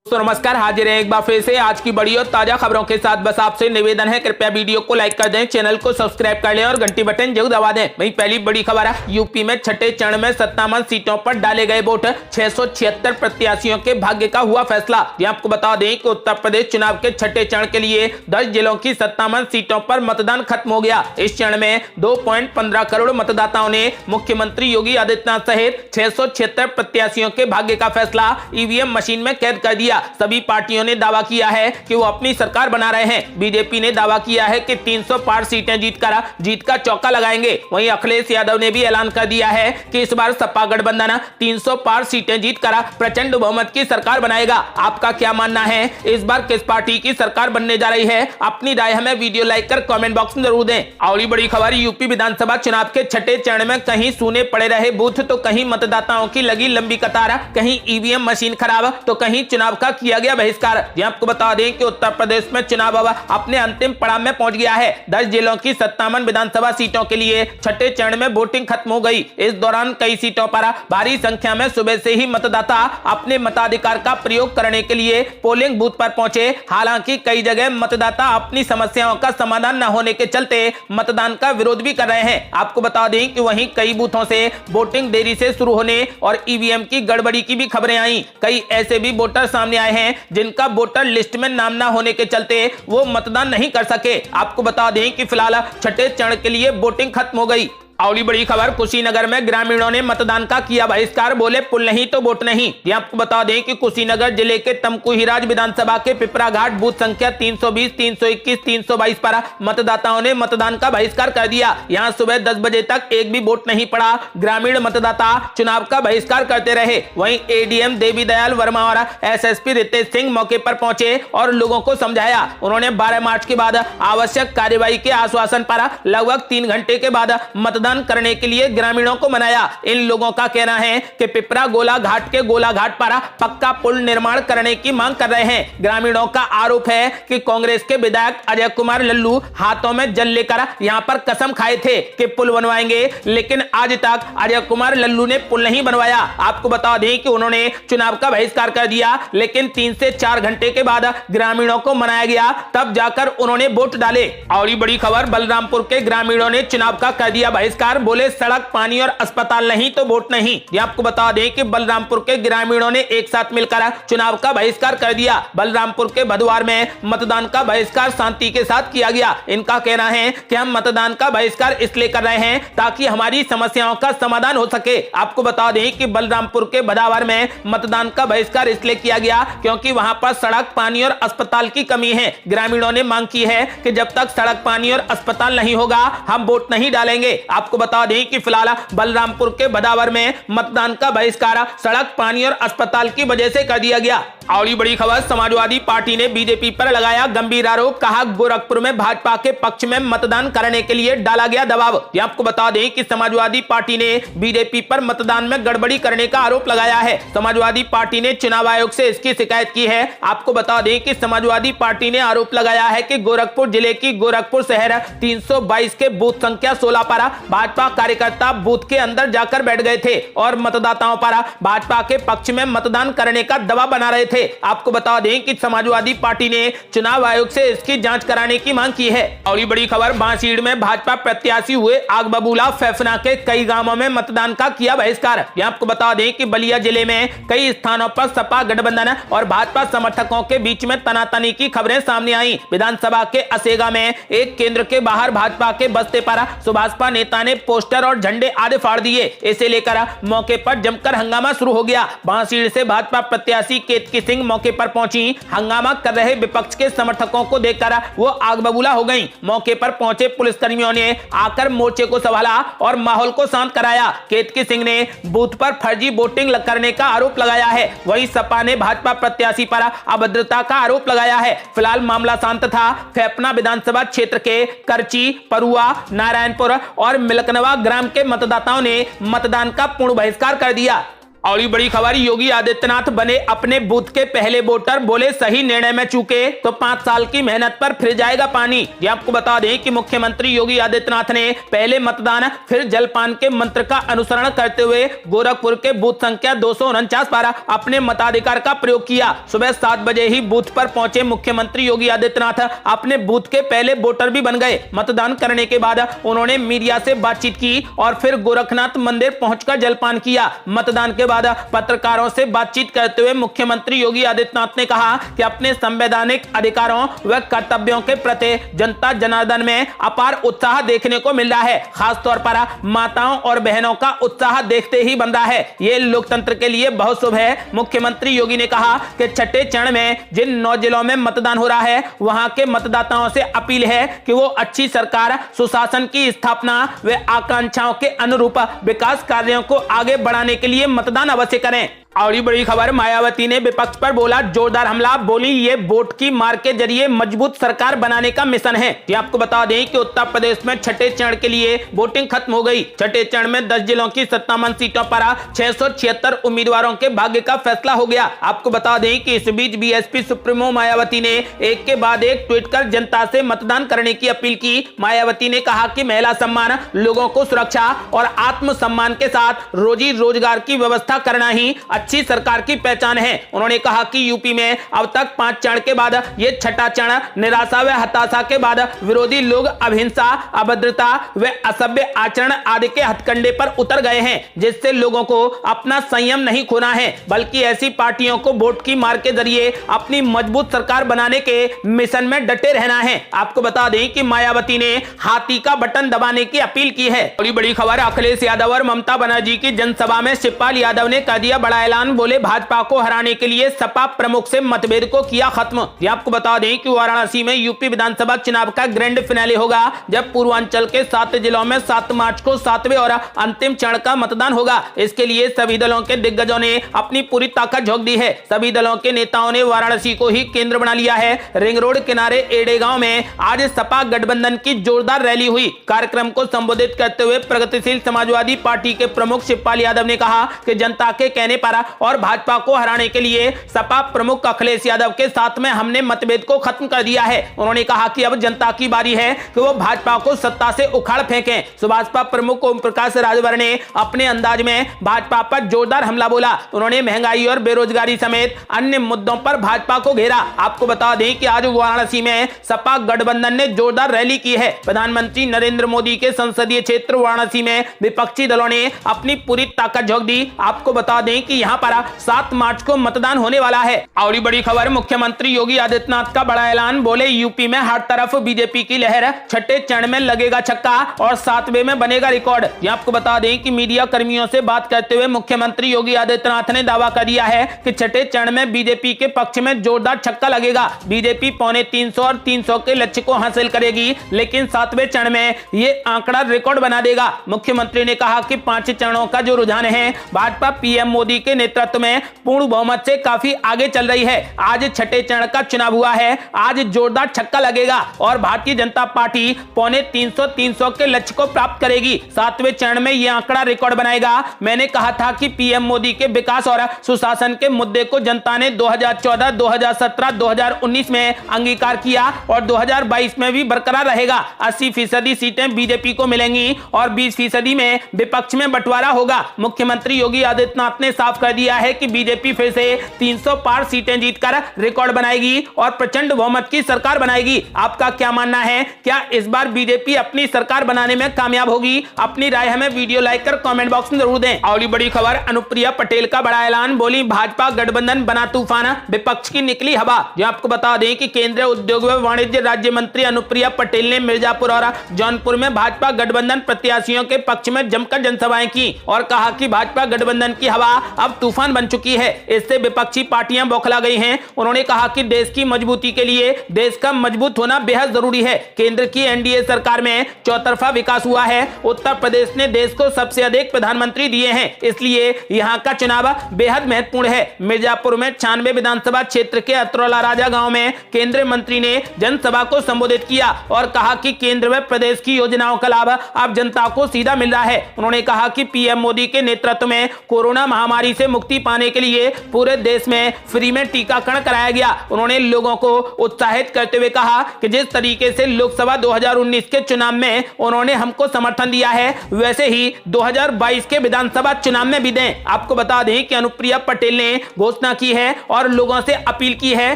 तो नमस्कार, हाजिर है एक बार फिर से आज की बड़ी और ताजा खबरों के साथ। बस आपसे निवेदन है, कृपया वीडियो को लाइक कर दें, चैनल को सब्सक्राइब कर लें और घंटी बटन जरूर दबा दें। वहीं पहली बड़ी खबर है, यूपी में छठे चरण में 57 सीटों पर डाले गए वोट, 676 प्रत्याशियों के भाग्य का हुआ फैसला। आपको बता दें कि उत्तर प्रदेश चुनाव के छठे चरण के लिए 10 जिलों की 57 सीटों पर मतदान खत्म हो गया। इस चरण में 2.15 करोड़ मतदाताओं ने मुख्यमंत्री योगी आदित्यनाथ सहित 676 प्रत्याशियों के भाग्य का फैसला ईवीएम मशीन में कैद कर दिया। सभी पार्टियों ने दावा किया है कि वो अपनी सरकार बना रहे हैं। बीजेपी ने दावा किया है कि 300 पार सीटें जीतकर जीत का चौका लगाएंगे। वहीं अखिलेश यादव ने भी ऐलान कर दिया है कि इस बार सपा गठबंधन 300 पार सीटें जीतकर प्रचंड बहुमत की सरकार बनाएगा। आपका क्या मानना है, इस बार किस पार्टी की सरकार बनने जा रही है? अपनी राय हमें वीडियो लाइक कर कमेंट बॉक्स में जरूर दें। और बड़ी खबर, यूपी विधानसभा चुनाव के छठे चरण में कहीं सूने पड़े रहे बूथ तो कहीं मतदाताओं की लगी लंबी कतार, कहीं ईवीएम मशीन खराब तो कहीं चुनाव का किया गया बहिष्कार। आपको बता दें कि उत्तर प्रदेश में चुनाव अब अपने अंतिम पड़ाव में पहुंच गया है। 10 जिलों की 57 विधानसभा सीटों के लिए छठे चरण में वोटिंग खत्म हो गई। इस दौरान कई सीटों पर भारी संख्या में सुबह से ही मतदाता अपने मताधिकार का प्रयोग करने के लिए पोलिंग बूथ पर पहुंचे। हालांकि कई जगह मतदाता अपनी समस्याओं का समाधान न होने के चलते मतदान का विरोध भी कर रहे हैं। आपको बता दें कि वहीं कई बूथों से वोटिंग देरी से शुरू होने और ईवीएम की गड़बड़ी की भी खबरें आई। कई ऐसे भी वोटर सामने आए हैं जिनका वोटर लिस्ट में नाम ना होने के चलते वो मतदान नहीं कर सके। आपको बता दें कि फिलहाल छठे चरण के लिए वोटिंग खत्म हो गई। और बड़ी खबर, कुशीनगर में ग्रामीणों ने मतदान का किया बहिष्कार, बोले पुल नहीं तो वोट नहीं। आपको बता दें कि कुशीनगर जिले के तमकुहीराज विधानसभा के पिपरा घाट बूथ संख्या 320, 321, 322 पर मतदाताओं ने मतदान का बहिष्कार कर दिया। यहां सुबह 10 बजे तक एक भी वोट नहीं पड़ा। ग्रामीण मतदाता चुनाव का बहिष्कार करते रहे। वहीं एडीएम देवी दयाल वर्मा और एसएसपी रितेश सिंह मौके पर पहुंचे और लोगों को समझाया। उन्होंने 12 मार्च के बाद आवश्यक कार्यवाही के आश्वासन पर लगभग 3 घंटे के बाद मतदान करने के लिए ग्रामीणों को मनाया। इन लोगों का कहना है कि पिपरा गोला घाट के गोला घाट पर पक्का पुल निर्माण करने की मांग कर रहे हैं। ग्रामीणों का आरोप है कि कांग्रेस के विधायक अजय कुमार लल्लू हाथों में जल लेकर यहां पर कसम खाए थे कि पुल बनवाएंगे, लेकिन आज तक अजय कुमार लल्लू ने पुल नहीं बनवाया। आपको बता दें कि उन्होंने चुनाव का बहिष्कार कर दिया, लेकिन 3 से 4 घंटे के बाद ग्रामीणों को मनाया गया, तब जाकर उन्होंने वोट डाले। और ये बड़ी खबर, बलरामपुर के ग्रामीणों ने चुनाव का कर दिया बहिष्कार, बोले सड़क, पानी और अस्पताल नहीं तो वोट नहीं। ये आपको बता दें कि बलरामपुर के ग्रामीणों ने एक साथ मिलकर चुनाव का बहिष्कार कर दिया। बलरामपुर के भदवार में मतदान का बहिष्कार शांति के साथ किया गया। इनका कहना है कि हम मतदान का बहिष्कार इसलिए कर रहे हैं ताकि हमारी समस्याओं का समाधान हो सके। आपको बता दें कि बलरामपुर के भदवार में मतदान का बहिष्कार इसलिए किया गया क्योंकि वहां पर सड़क, पानी और अस्पताल की कमी है। ग्रामीणों ने मांग की है कि जब तक सड़क, पानी और अस्पताल नहीं होगा हम वोट नहीं डालेंगे। आपको बता दें कि फिलहाल बलरामपुर के भदावर में मतदान का बहिष्कार सड़क, पानी और अस्पताल की वजह से कर दिया गया। और ये बड़ी खबर, समाजवादी पार्टी ने बीजेपी पर लगाया गंभीर आरोप, कहा गोरखपुर में भाजपा के पक्ष में मतदान करने के लिए डाला गया दबाव। आपको बता दें कि समाजवादी पार्टी ने बीजेपी पर मतदान में गड़बड़ी करने का आरोप लगाया है। समाजवादी पार्टी ने चुनाव आयोग से इसकी शिकायत की है। आपको बता दें कि समाजवादी पार्टी ने आरोप लगाया है कि गोरखपुर जिले की गोरखपुर शहर 322 के बूथ संख्या 16 पर भाजपा कार्यकर्ता बूथ के अंदर जाकर बैठ गए थे और मतदाताओं पर भाजपा के पक्ष में मतदान करने का दबाव बना रहे थे। आपको बता दें कि समाजवादी पार्टी ने चुनाव आयोग से इसकी जांच कराने की मांग की है। और ये बड़ी खबर, बांसडीह में भाजपा प्रत्याशी हुए आग बबूला, फेफना के कई गांवों में मतदान का किया बहिष्कार। आपको बता दें कि बलिया जिले में कई स्थानों पर सपा गठबंधन और भाजपा समर्थकों के बीच में तनातनी की खबरें सामने आई। विधानसभा के असेगा में एक केंद्र के बाहर भाजपा के बस्ते पर सुभाषपा नेता ने पोस्टर और झंडे आदि फाड़ दिए। इसे लेकर मौके पर जमकर हंगामा शुरू हो गया। बांसडीह से भाजपा प्रत्याशी केतकी सिंह मौके पर पहुंची। हंगामा कर रहे विपक्ष के समर्थकों को देखकर वो आग बबूला हो गईं। मौके पर पहुंचे पुलिसकर्मियों ने आकर मोर्चे को संभाला और माहौल को शांत कराया। केतकी सिंह ने बूथ पर फर्जी वोटिंग करने का आरोप लगाया है। वहीं सपा ने भाजपा प्रत्याशी पर अभद्रता का आरोप लगाया है। फिलहाल मामला शांत था। फेफना विधानसभा क्षेत्र के करची, परुआ, नारायणपुर और मिलकनवा ग्राम के मतदाताओं ने मतदान का पूर्ण बहिष्कार कर दिया। और ये बड़ी खबर, योगी आदित्यनाथ बने अपने बूथ के पहले वोटर, बोले सही निर्णय में चूके तो 5 साल की मेहनत पर फिर जाएगा पानी। ये आपको बता दें कि मुख्यमंत्री योगी आदित्यनाथ ने पहले मतदान फिर जलपान के मंत्र का अनुसरण करते हुए गोरखपुर के बूथ संख्या 249 पर अपने मताधिकार का प्रयोग किया। सुबह 7 बजे ही बूथ पर पहुंचे मुख्यमंत्री योगी आदित्यनाथ अपने बूथ के पहले वोटर भी बन गए। मतदान करने के बाद उन्होंने मीडिया से बातचीत की और फिर गोरखनाथ मंदिर पहुंचकर जलपान किया। मतदान के बाद पत्रकारों से बातचीत करते हुए मुख्यमंत्री योगी आदित्यनाथ ने कहा कि अपने संवैधानिक अधिकारों व कर्तव्यों के प्रति जनता जनार्दन में अपार उत्साह देखने को मिल रहा है। खासतौर पर माताओं और बहनों का उत्साह देखते ही बन रहा है। ये लोकतंत्र के लिए बहुत शुभ है। मुख्यमंत्री योगी ने कहा कि छठे चरण में जिन 9 जिलों में मतदान हो रहा है, वहां के मतदाताओं से अपील है कि वो अच्छी सरकार, सुशासन की स्थापना व आकांक्षाओं के अनुरूप विकास कार्यों को आगे बढ़ाने के लिए मतदान अवश्य करें। और ये बड़ी खबर, मायावती ने विपक्ष पर बोला जोरदार हमला, बोली ये वोट की मार के जरिए मजबूत सरकार बनाने का मिशन है। ये आपको बता दें कि उत्तर प्रदेश में छठे चरण के लिए वोटिंग खत्म हो गई। छठे चरण में 10 जिलों की 57 सीटों पर 676 उम्मीदवारों के भाग्य का फैसला हो गया। आपको बता दें कि इस बीच बीएसपी सुप्रीमो मायावती ने एक के बाद एक ट्वीट कर जनता से मतदान करने की अपील की। मायावती ने कहा कि महिला सम्मान, लोगों को सुरक्षा और आत्मसम्मान के साथ रोजी रोजगार की व्यवस्था करना ही अच्छी सरकार की पहचान है। उन्होंने कहा कि यूपी में अब तक 5 चरण के बाद ये छठा चरण निराशा व हताशा के बाद विरोधी लोग अहिंसा, अभद्रता व असभ्य आचरण आदि के हथकंडे पर उतर गए हैं, जिससे लोगों को अपना संयम नहीं खोना है, बल्कि ऐसी पार्टियों को वोट की मार के जरिए अपनी मजबूत सरकार बनाने के मिशन में डटे रहना है। आपको बता दें कि मायावती ने हाथी का बटन दबाने की अपील की है। बड़ी बड़ी खबर, अखिलेश यादव और ममता बनर्जी की जनसभा में शिवपाल यादव ने कर दिया बड़ा ऐलान, बोले भाजपा को हराने के लिए सपा प्रमुख से मतभेद को किया खत्म। ये आपको बता दें कि वाराणसी में यूपी विधानसभा चुनाव का ग्रैंड फिनाले होगा, जब पूर्वांचल के 7 जिलों में 7 मार्च को 7वें और अंतिम चरण का मतदान होगा। इसके लिए सभी दलों के दिग्गजों ने अपनी पूरी ताकत झोंक दी है। सभी दलों के नेताओं ने वाराणसी को ही केंद्र बना लिया है। रिंग रोड किनारे एडे गांव में आज सपा गठबंधन की जोरदार रैली हुई। कार्यक्रम को संबोधित करते हुए प्रगतिशील समाजवादी पार्टी के प्रमुख शिवपाल यादव ने कहा कि जनता के कहने पर और भाजपा को हराने के लिए सपा प्रमुख अखिलेश यादव के साथ में हमने मतभेद को खत्म कर दिया है। उन्होंने कहा कि अब जनता की बारी है कि वो भाजपा को सत्ता से उखाड़ फेंकें। सुभाषपा प्रमुख ओम प्रकाश राजभर ने अपने अंदाज में भाजपा पर जोरदार हमला बोला। उन्होंने महंगाई और बेरोजगारी समेत अन्य मुद्दों पर भाजपा को घेरा। आपको बता दें कि आज वाराणसी में सपा गठबंधन ने जोरदार रैली की है। प्रधानमंत्री नरेंद्र मोदी के संसदीय क्षेत्र वाराणसी में विपक्षी दलों ने अपनी पूरी ताकत झोंक दी। आपको बता दें कि यहाँ पर 7 मार्च को मतदान होने वाला है। और बड़ी खबर, मुख्यमंत्री योगी आदित्यनाथ का बड़ा ऐलान, बोले यूपी में हर तरफ बीजेपी की लहर, छठे चरण में लगेगा छक्का और 7वें में बनेगा रिकॉर्ड। ये आपको बता दें कि मीडिया कर्मियों से बात करते हुए मुख्यमंत्री योगी आदित्यनाथ ने दावा कर दिया है कि छठे चरण में बीजेपी के पक्ष में जोरदार छक्का लगेगा। बीजेपी 250 और 300 के लक्ष्य को हासिल करेगी, लेकिन 7वें चरण में ये आंकड़ा रिकॉर्ड बना देगा। मुख्यमंत्री ने कहा कि 5 चरणों का जो रुझान है, भाजपा पीएम मोदी के नेतृत्व में पूर्ण बहुमत से काफी आगे चल रही है। आज छठे चरण का चुनाव हुआ है, आज जोरदार छक्का लगेगा और भारतीय जनता पार्टी 300 के लक्ष्य को प्राप्त करेगी। 7वें चरण में यह आंकड़ा रिकॉर्ड बनाएगा। मैंने कहा था कि पीएम मोदी के विकास और सुशासन के मुद्दे को जनता ने 2014, 2017, 2019 में अंगीकार किया और 2022 में भी बरकरार रहेगा। 80% सीटें बीजेपी को मिलेंगी और 20% में विपक्ष में बंटवारा होगा। मुख्यमंत्री योगी आदित्यनाथ ने साफ कर दिया है कि बीजेपी फिर से 300 पार सीटें जीतकर रिकॉर्ड बनाएगी और प्रचंड बहुमत की सरकार बनाएगी। आपका क्या मानना है? क्या इस बार बीजेपी अपनी सरकार बनाने में कामयाब होगी? अपनी राय हमें वीडियो लाइक कर कमेंट बॉक्स में जरूर दें। और बड़ी खबर, अनुप्रिया पटेल का बड़ा ऐलान, बोली भाजपा गठबंधन बना तूफान, विपक्ष की निकली हवा। जो आपको बता दें कि केंद्रीय उद्योग व वाणिज्य राज्य मंत्री अनुप्रिया पटेल ने मिर्जापुर और जौनपुर में भाजपा गठबंधन प्रत्याशियों के पक्ष में जमकर जनसभाएं की और कहा कि भाजपा गठबंधन की हवा अब तूफान बन चुकी है। इससे विपक्षी पार्टियां बौखला गई हैं। उन्होंने कहा कि देश की मजबूती के लिए देश का मजबूत होना बेहद जरूरी है। केंद्र की एनडीए सरकार में चौतरफा विकास हुआ है। उत्तर प्रदेश ने देश को सबसे अधिक प्रधानमंत्री दिए हैं, इसलिए यहां का चुनाव बेहद महत्वपूर्ण है। मिर्जापुर में 96 विधानसभा क्षेत्र के अतरौला राजा गांव में केंद्रीय मंत्री ने जनसभा को संबोधित किया और कहा कि केंद्र व प्रदेश की योजनाओं का लाभ अब जनता को सीधा मिल रहा है। उन्होंने कहा कि पीएम मोदी के नेतृत्व में कोरोना महामारी से मुक्ति पाने के लिए पूरे देश में फ्री में टीकाकरण कराया गया। उन्होंने लोगों को उत्साहित करते हुए कहा कि जिस तरीके से लोकसभा 2019 के चुनाव में उन्होंने हमको समर्थन दिया है, वैसे ही 2022 के विधानसभा चुनाव में भी दें। आपको बता दें कि अनुप्रिया पटेल ने घोषणा की है और लोगों से अपील की है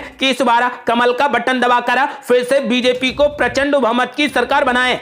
कि इस बार कमल का बटन दबाकर फिर से बीजेपी को प्रचंड बहुमत की सरकार बनाएं।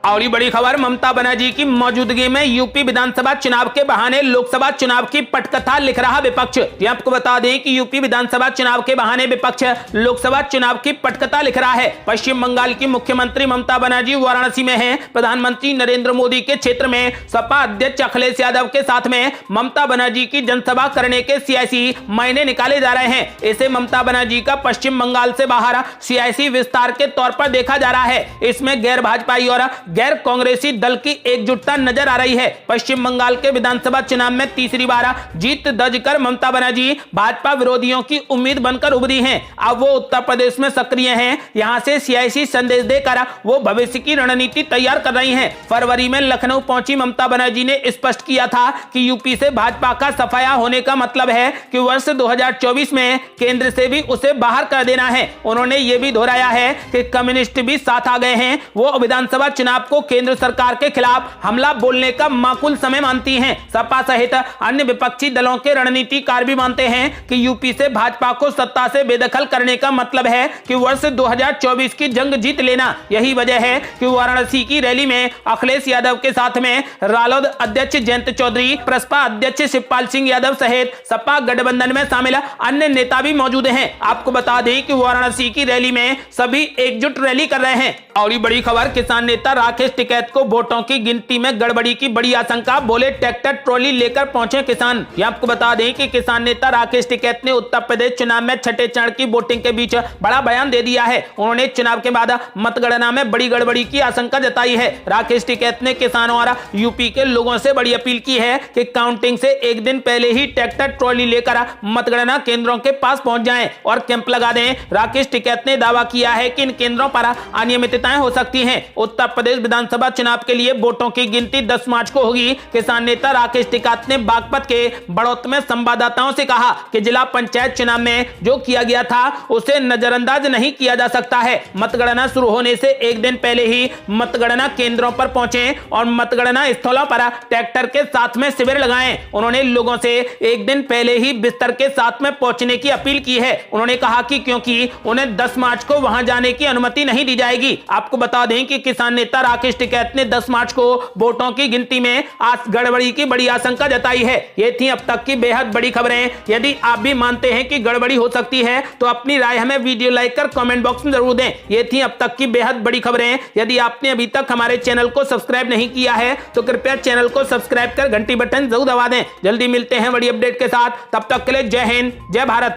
और ये बड़ी खबर, ममता बनर्जी की मौजूदगी में यूपी विधानसभा चुनाव के बहाने लोकसभा चुनाव की पटकथा लिख रहा विपक्ष। ये आपको बता दें कि यूपी विधानसभा चुनाव के बहाने विपक्ष लोकसभा चुनाव की पटकथा लिख रहा है। पश्चिम बंगाल की मुख्यमंत्री ममता बनर्जी वाराणसी में हैं। प्रधानमंत्री नरेंद्र मोदी के क्षेत्र में सपा अध्यक्ष अखिलेश यादव के साथ में ममता बनर्जी की जनसभा करने के सियासी मायने निकाले जा रहे हैं। इसे ममता बनर्जी का पश्चिम बंगाल से बाहर सियासी विस्तार के तौर पर देखा जा रहा है। इसमें गैर भाजपाई और गैर कांग्रेसी दल की एकजुटता नजर आ रही है। पश्चिम बंगाल के विधानसभा चुनाव में तीसरी बार जीत दर्ज कर ममता बनर्जी भाजपा विरोधियों की उम्मीद बनकर उभरी हैं। अब वो उत्तर प्रदेश में सक्रिय हैं। यहां से सियासी संदेश देकर वो भविष्य की रणनीति तैयार कर रही हैं। फरवरी में लखनऊ पहुंची ममता बनर्जी ने स्पष्ट किया था कि यूपी से भाजपा का सफाया होने का मतलब है कि वर्ष 2024 में केंद्र से भी उसे बाहर कर देना है। उन्होंने ये भी दोहराया है कि कम्युनिस्ट भी साथ आ गए हैं। वो विधानसभा चुनाव को केंद्र सरकार के खिलाफ हमला बोलने का माकूल समय मानती हैं। सपा सहित अन्य विपक्षी दलों के रणनीतिकार भी मानते हैं कि यूपी से भाजपा को सत्ता से बेदखल करने का मतलब है कि वर्ष 2024 की जंग जीत लेना। यही वजह है कि वाराणसी की रैली में अखिलेश यादव के साथ में रालोद अध्यक्ष जयंत चौधरी, प्रसपा अध्यक्ष शिवपाल सिंह यादव सहित सपा गठबंधन में शामिल अन्य नेता भी मौजूद हैं। आपको बता दें कि वाराणसी की रैली में सभी एकजुट रैली कर रहे हैं। और ये बड़ी खबर, किसान नेता राकेश टिकैत को वोटों की गिनती में गड़बड़ी की बड़ी आशंका, बोले ट्रैक्टर ट्रॉली लेकर पहुंचे किसान। ये आपको बता दें कि किसान नेता राकेश टिकैत ने उत्तर प्रदेश चुनाव में छठे चरण की वोटिंग के बीच बड़ा बयान दे दिया है। उन्होंने चुनाव के बाद मतगणना में बड़ी गड़बड़ी की आशंका जताई है। राकेश टिकैत ने किसानों और यूपी के लोगों से बड़ी अपील की है कि काउंटिंग से एक दिन पहले ही ट्रैक्टर ट्रॉली लेकर मतगणना केंद्रों के पास पहुंच जाएं और कैंप लगा दें। राकेश टिकैत ने दावा किया है कि इन केंद्रों पर अनियमितताएं हो सकती हैं। उत्तर प्रदेश विधानसभा चुनाव के लिए वोटों की गिनती 10 मार्च को होगी। किसान नेता राकेश टिकैत ने बागपत के बड़ौत में संवाददाताओं से कहा कि जिला पंचायत चुनाव में जो किया गया था उसे नजरअंदाज नहीं किया जा सकता है। मतगणना शुरू होने से एक दिन पहले ही मतगणना केंद्रों पर पहुंचे और मतगणना स्थलों पर ट्रैक्टर के साथ में शिविर लगाएं। उन्होंने लोगों से एक दिन पहले ही बिस्तर के साथ में पहुंचने की अपील की है। उन्होंने कहा कि क्योंकि उन्हें 10 मार्च को वहां जाने की अनुमति नहीं दी जाएगी। आपको बता दें कि किसान नेता राकेश टिकैत ने 10 मार्च को वोटों की गिनती में आज गड़बड़ी की बड़ी आशंका जताई है। ये थी अब तक की बेहद बड़ी खबरें। यदि आप भी मानते हैं कि गड़बड़ी हो सकती है तो अपनी राय हमें वीडियो लाइक कर कमेंट बॉक्स में जरूर दें। ये थी अब तक की बेहद बड़ी खबरें। यदि आपने अभी तक हमारे चैनल को सब्सक्राइब नहीं किया है तो कृपया चैनल को सब्सक्राइब कर घंटी बटन जरूर दबा दें। जल्दी मिलते हैं बड़ी अपडेट के साथ, तब तक के लिए जय हिंद, जय भारत।